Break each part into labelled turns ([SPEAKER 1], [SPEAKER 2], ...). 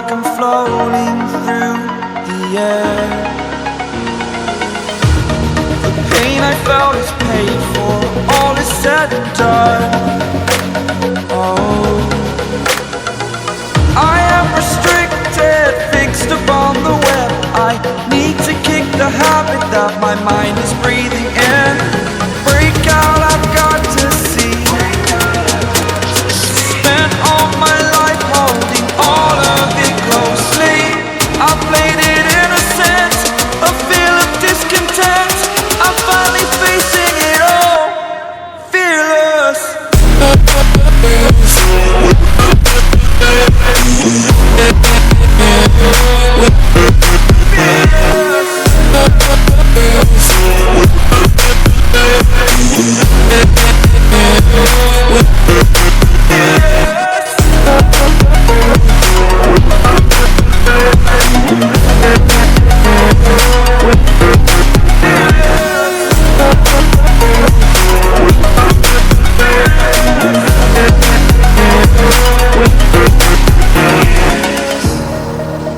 [SPEAKER 1] like I'm floating through the air. The pain I felt is paid for, all is said and done. Oh, I am restricted, fixed upon the web. I need to kick the habit that my mind is breathing in. Break out, I've got to see. Spent all my life holding all of it closely. I played it innocent, a feel of discontent. I'm finally facing it all, fearless.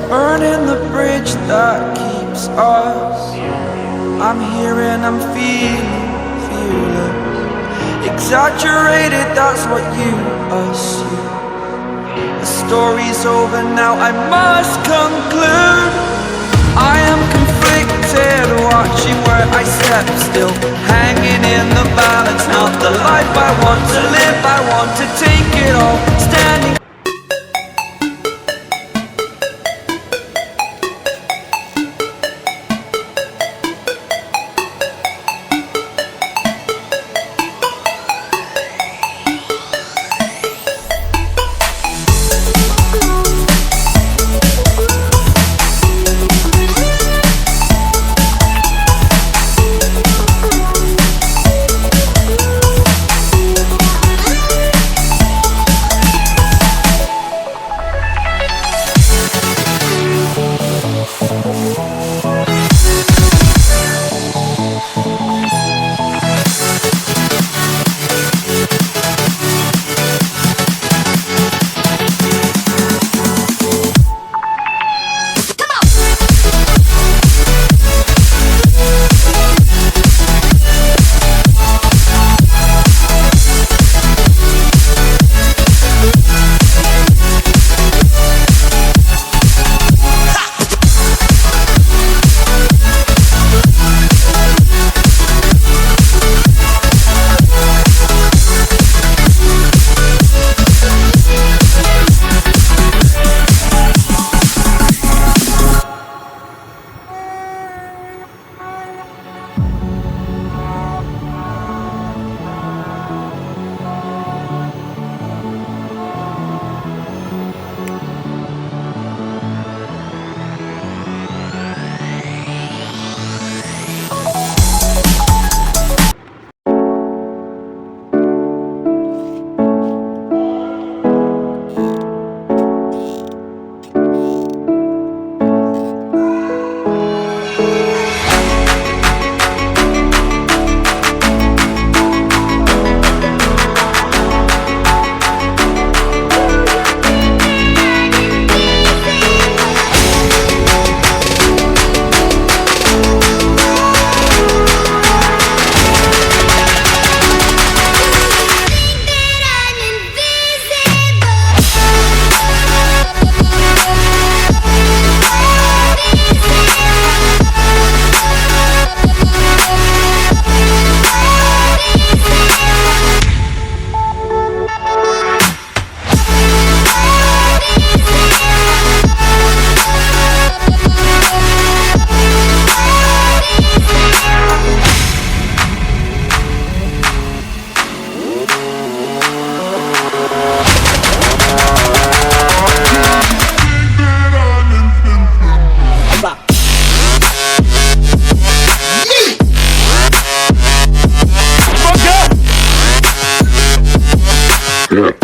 [SPEAKER 1] Burning the bridge that keeps us. I'm here and I'm feeling fearless. Exaggerated, that's what you assume. The story's over now, I must conclude. I am conflicted, watching where I step still, hanging in the balance. Not the life I want to live, I want to take it all, standing.
[SPEAKER 2] Yeah.